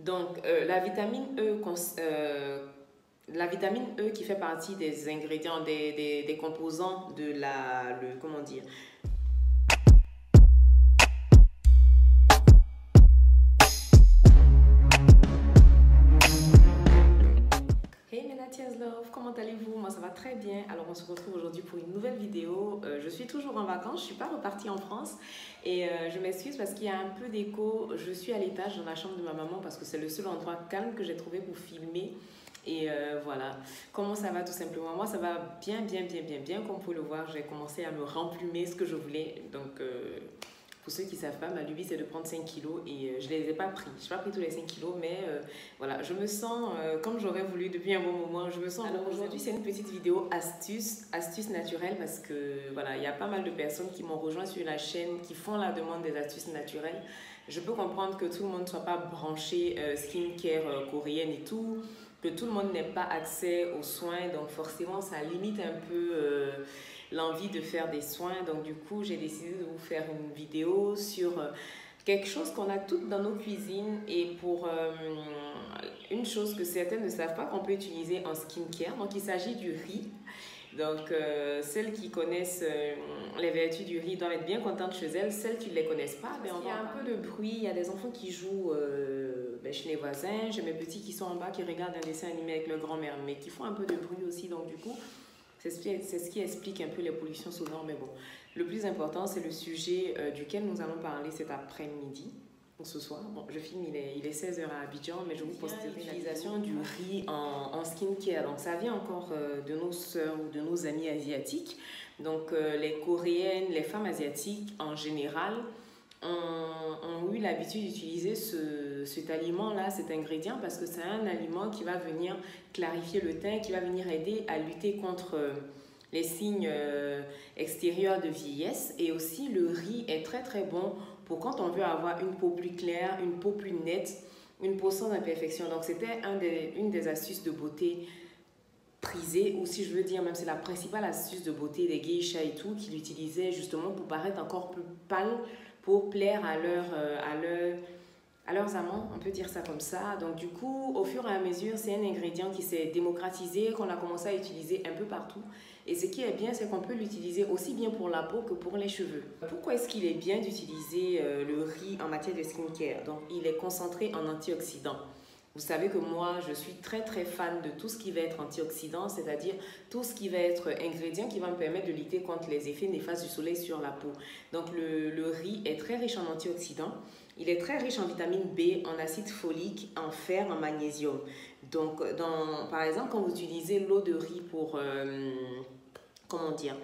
Donc, la vitamine E qui fait partie des ingrédients, des composants de comment dire, Hey Menatias Love, comment allez-vous? Moi ça va très bien. Alors on se retrouve aujourd'hui pour une nouvelle vidéo. Je suis toujours en vacances, je ne suis pas repartie en France et je m'excuse parce qu'il y a un peu d'écho. Je suis à l'étage dans la chambre de ma maman parce que c'est le seul endroit calme que j'ai trouvé pour filmer. Et voilà, comment ça va tout simplement? Moi ça va bien, bien, bien, bien, bien. Comme vous pouvez le voir, j'ai commencé à me remplumer ce que je voulais. Donc pour ceux qui ne savent pas, ma lubie c'est de prendre 5 kilos et je ne les ai pas pris. Je n'ai pas pris tous les 5 kilos, mais voilà, je me sens comme j'aurais voulu depuis un bon moment. Je me sens. Alors aujourd'hui, c'est une petite vidéo astuces naturelles parce que voilà, il y a pas mal de personnes qui m'ont rejoint sur la chaîne qui font la demande des astuces naturelles. Je peux comprendre que tout le monde ne soit pas branché skincare coréenne et tout, que tout le monde n'ait pas accès aux soins, donc forcément ça limite un peu l'envie de faire des soins. Donc du coup, j'ai décidé de vous faire une vidéo sur quelque chose qu'on a toutes dans nos cuisines et pour une chose que certaines ne savent pas qu'on peut utiliser en skincare. Donc il s'agit du riz. Donc celles qui connaissent les vertus du riz doivent être bien contentes chez elles. Celles qui ne les connaissent pas, ben, il y a un peu de bruit, il y a des enfants qui jouent chez les voisins. J'ai mes petits qui sont en bas qui regardent un dessin animé avec leur grand-mère, mais qui font un peu de bruit aussi. Donc du coup, c'est ce qui explique un peu les pollutions sonores. Mais bon, le plus important, c'est le sujet duquel nous allons parler cet après-midi. Ce soir, bon, je filme, il est 16 h à Abidjan, mais je vous posterai l'utilisation du riz en skincare. Donc, ça vient encore de nos sœurs ou de nos amis asiatiques. Donc, les Coréennes, les femmes asiatiques en général, ont eu l'habitude d'utiliser cet aliment-là, cet ingrédient, parce que c'est un aliment qui va venir clarifier le teint, qui va venir aider à lutter contre les signes extérieurs de vieillesse. Et aussi, le riz est très très bon pour quand on veut avoir une peau plus claire, une peau plus nette, une peau sans imperfection. Donc, c'était une des astuces de beauté prisée, ou si je veux dire, même c'est la principale astuce de beauté des geishas et tout, qu'ils utilisaient justement pour paraître encore plus pâle, pour plaire à leurs amants, on peut dire ça comme ça. Donc du coup, au fur et à mesure, c'est un ingrédient qui s'est démocratisé, qu'on a commencé à utiliser un peu partout. Et ce qui est bien, c'est qu'on peut l'utiliser aussi bien pour la peau que pour les cheveux. Pourquoi est-ce qu'il est bien d'utiliser le riz en matière de skincare? Donc il est concentré en antioxydants. Vous savez que moi, je suis très très fan de tout ce qui va être antioxydant, c'est-à-dire tout ce qui va être ingrédient qui va me permettre de lutter contre les effets néfastes du soleil sur la peau. Donc le riz est très riche en antioxydants, il est très riche en vitamine B, en acide folique, en fer, en magnésium. Donc par exemple, quand vous utilisez l'eau de riz pour, comment dire,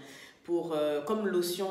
comme lotion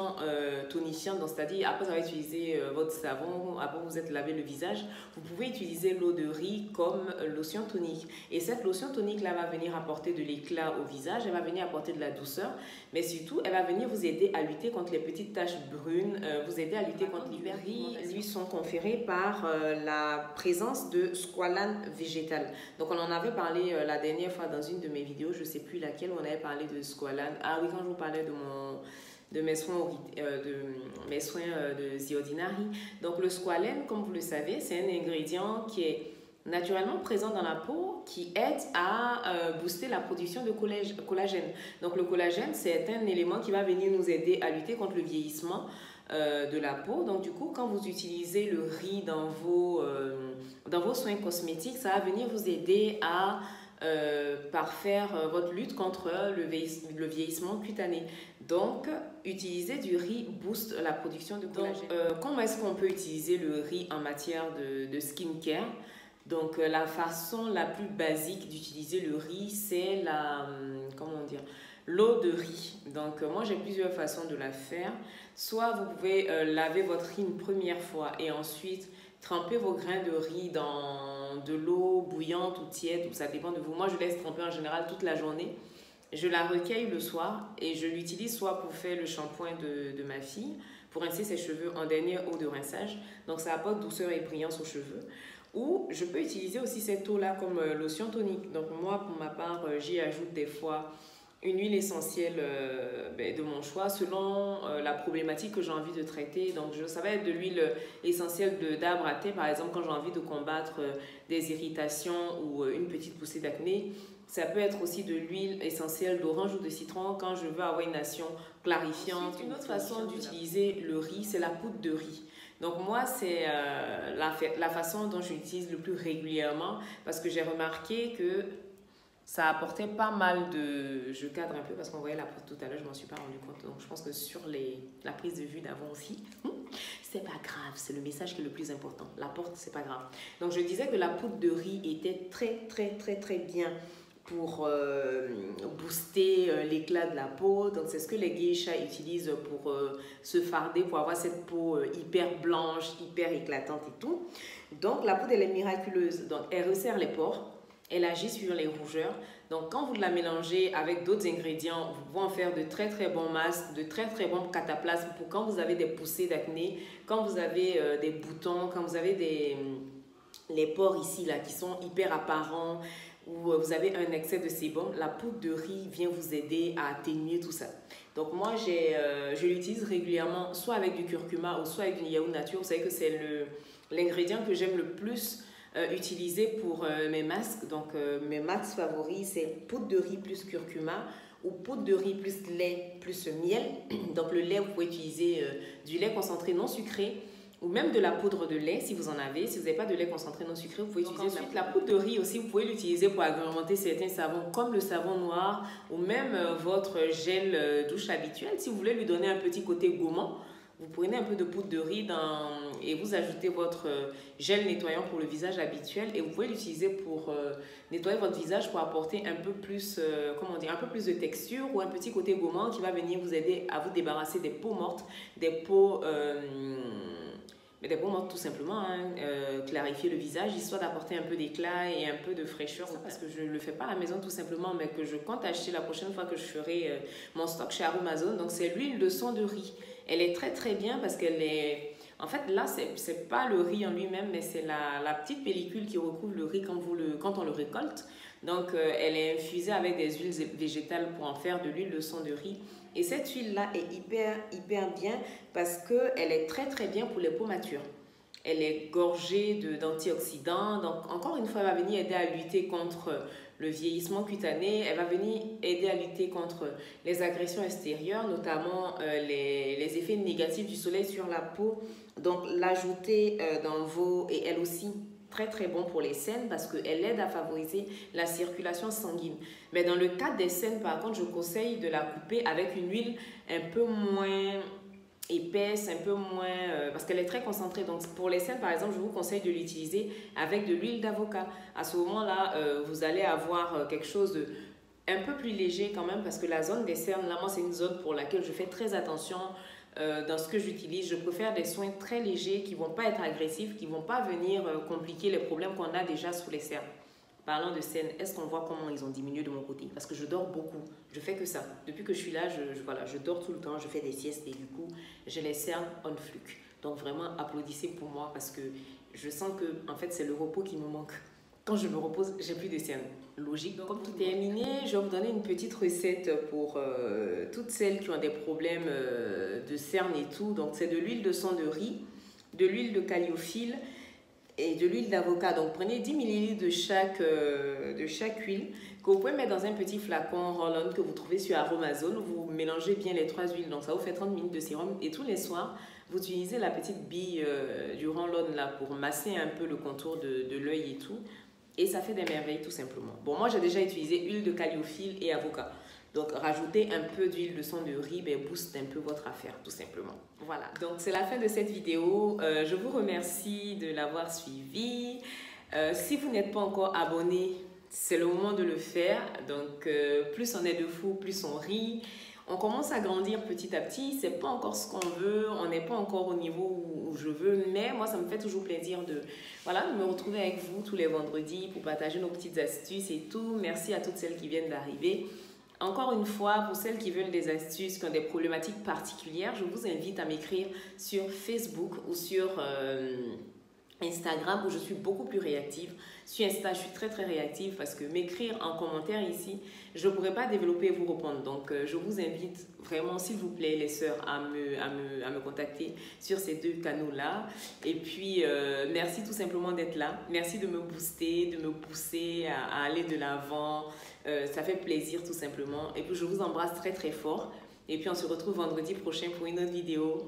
tonifiante, c'est-à-dire après avoir utilisé votre savon, après vous êtes lavé le visage, vous pouvez utiliser l'eau de riz comme lotion tonique. Et cette lotion tonique-là va venir apporter de l'éclat au visage, elle va venir apporter de la douceur, mais surtout, elle va venir vous aider à lutter contre les petites taches brunes, vous aider à lutter contre l'hyperriz. Lui sont conférés par la présence de squalane végétale. Donc on en avait parlé la dernière fois dans une de mes vidéos, je ne sais plus laquelle, on avait parlé de squalane. Ah oui, quand je vous parlais de mes soins de The Ordinary. Donc le squalène, comme vous le savez, c'est un ingrédient qui est naturellement présent dans la peau qui aide à booster la production de collagène. Donc le collagène, c'est un élément qui va venir nous aider à lutter contre le vieillissement de la peau. Donc du coup, quand vous utilisez le riz dans vos soins cosmétiques, ça va venir vous aider à parfaire votre lutte contre le vieillissement cutané. Donc, utiliser du riz booste la production de collagène. Comment est-ce qu'on peut utiliser le riz en matière de skincare? Donc, la façon la plus basique d'utiliser le riz, c'est comment dire, l'eau de riz. Donc, moi, j'ai plusieurs façons de la faire. Soit vous pouvez laver votre riz une première fois et ensuite tremper vos grains de riz dans de l'eau bouillante ou tiède, ou ça dépend de vous. Moi, je laisse tremper en général toute la journée. Je la recueille le soir et je l'utilise soit pour faire le shampoing de ma fille, pour rincer ses cheveux en dernière eau de rinçage. Donc, ça apporte douceur et brillance aux cheveux. Ou je peux utiliser aussi cette eau-là comme lotion tonique. Donc, moi, pour ma part, j'y ajoute des fois une huile essentielle de mon choix selon la problématique que j'ai envie de traiter. Donc, ça va être de l'huile essentielle d'arbre à thé, par exemple, quand j'ai envie de combattre des irritations ou une petite poussée d'acné. Ça peut être aussi de l'huile essentielle d'orange ou de citron quand je veux avoir une action clarifiante. Une autre façon d'utiliser le riz, c'est la poudre de riz. Donc moi, c'est la façon dont je l'utilise le plus régulièrement parce que j'ai remarqué que ça apportait pas mal de... Je cadre un peu parce qu'on voyait la poudre tout à l'heure, je m'en suis pas rendu compte. Donc je pense que sur la prise de vue d'avant aussi, c'est pas grave, c'est le message qui est le plus important. La porte, c'est pas grave. Donc je disais que la poudre de riz était très bien pour booster l'éclat de la peau. Donc c'est ce que les geishas utilisent pour se farder, pour avoir cette peau hyper blanche, hyper éclatante et tout. Donc la poudre, elle est miraculeuse. Donc elle resserre les pores, elle agit sur les rougeurs. Donc quand vous la mélangez avec d'autres ingrédients, vous pouvez en faire de très bons masques, de très bons cataplasmes pour quand vous avez des poussées d'acné, quand vous avez des boutons, quand vous avez les pores ici là qui sont hyper apparents, ou vous avez un excès de sébum, la poudre de riz vient vous aider à atténuer tout ça. Donc moi, je l'utilise régulièrement, soit avec du curcuma ou soit avec du niaoul nature. Vous savez que c'est l'ingrédient que j'aime le plus utiliser pour mes masques. Donc mes masques favoris, c'est poudre de riz plus curcuma ou poudre de riz plus lait plus miel. Donc le lait, vous pouvez utiliser du lait concentré non sucré, ou même de la poudre de lait si vous en avez. Si vous n'avez pas de lait concentré non sucré, vous pouvez utiliser la poudre de riz aussi. Vous pouvez l'utiliser pour agrémenter certains savons comme le savon noir ou même votre gel douche habituel. Si vous voulez lui donner un petit côté gourmand, vous prenez un peu de poudre de riz et vous ajoutez votre gel nettoyant pour le visage habituel et vous pouvez l'utiliser pour nettoyer votre visage pour apporter un peu plus, un peu plus de texture ou un petit côté gourmand qui va venir vous aider à vous débarrasser des peaux mortes, des peaux mortes tout simplement, clarifier le visage histoire d'apporter un peu d'éclat et un peu de fraîcheur parce que je ne le fais pas à la maison tout simplement mais que je compte acheter la prochaine fois que je ferai mon stock chez Aromazone. Donc c'est l'huile de son de riz. Elle est très bien parce qu'elle est... En fait, là, c'est pas le riz en lui-même, mais c'est la petite pellicule qui recouvre le riz quand on le récolte. Donc, elle est infusée avec des huiles végétales pour en faire de l'huile de son de riz. Et cette huile-là est hyper bien parce qu'elle est très bien pour les peaux matures. Elle est gorgée d'antioxydants. Donc, encore une fois, elle va venir aider à lutter contre le vieillissement cutané. Elle va venir aider à lutter contre les agressions extérieures, notamment les effets négatifs du soleil sur la peau. Donc, l'ajouter dans vos... Et elle aussi, très bon pour les selles parce qu'elle aide à favoriser la circulation sanguine. Mais dans le cas des selles, par contre, je conseille de la couper avec une huile un peu moins épaisse, un peu moins... parce qu'elle est très concentrée. Donc, pour les selles, par exemple, je vous conseille de l'utiliser avec de l'huile d'avocat. À ce moment-là, vous allez avoir quelque chose de un peu plus léger quand même parce que la zone des cernes, là, moi, c'est une zone pour laquelle je fais très attention dans ce que j'utilise. Je préfère des soins très légers qui ne vont pas être agressifs, qui ne vont pas venir compliquer les problèmes qu'on a déjà sous les cernes. Parlant de cernes, est-ce qu'on voit comment ils ont diminué de mon côté? Parce que je dors beaucoup, je fais que ça. Depuis que je suis là, je dors tout le temps, je fais des siestes et du coup, j'ai les cernes on fluc. Donc vraiment, applaudissez pour moi parce que je sens que en fait, c'est le repos qui me manque. Quand je me repose, j'ai plus de cernes. Logique. Donc, comme tout est terminé, je vais vous donner une petite recette pour toutes celles qui ont des problèmes de cernes et tout. Donc, c'est de l'huile de son de riz, de l'huile de calliophylle et de l'huile d'avocat. Donc, prenez 10 ml de chaque huile que vous pouvez mettre dans un petit flacon roll-on que vous trouvez sur Aromazone. Vous mélangez bien les 3 huiles. Donc, ça vous fait 30 minutes de sérum. Et tous les soirs, vous utilisez la petite bille du roll-on là pour masser un peu le contour de l'œil et tout. Et ça fait des merveilles tout simplement. Bon, moi j'ai déjà utilisé huile de calliophylle et avocat. Donc rajouter un peu d'huile de son de riz, booste un peu votre affaire tout simplement. Voilà, donc c'est la fin de cette vidéo. Je vous remercie de l'avoir suivi. Si vous n'êtes pas encore abonné, c'est le moment de le faire. Donc plus on est de fous, plus on rit. On commence à grandir petit à petit, c'est pas encore ce qu'on veut, on n'est pas encore au niveau où je veux, mais moi ça me fait toujours plaisir de me retrouver avec vous tous les vendredis pour partager nos petites astuces et tout. Merci à toutes celles qui viennent d'arriver. Encore une fois, pour celles qui veulent des astuces, qui ont des problématiques particulières, je vous invite à m'écrire sur Facebook ou sur Instagram où je suis beaucoup plus réactive. Sur Insta, je suis très réactive parce que m'écrire en commentaire ici, je ne pourrais pas développer et vous répondre. Donc, je vous invite vraiment, s'il vous plaît, les sœurs, à me contacter sur ces deux canaux-là. Et puis, merci tout simplement d'être là. Merci de me booster, de me pousser à aller de l'avant. Ça fait plaisir tout simplement. Et puis, je vous embrasse très fort. Et puis, on se retrouve vendredi prochain pour une autre vidéo.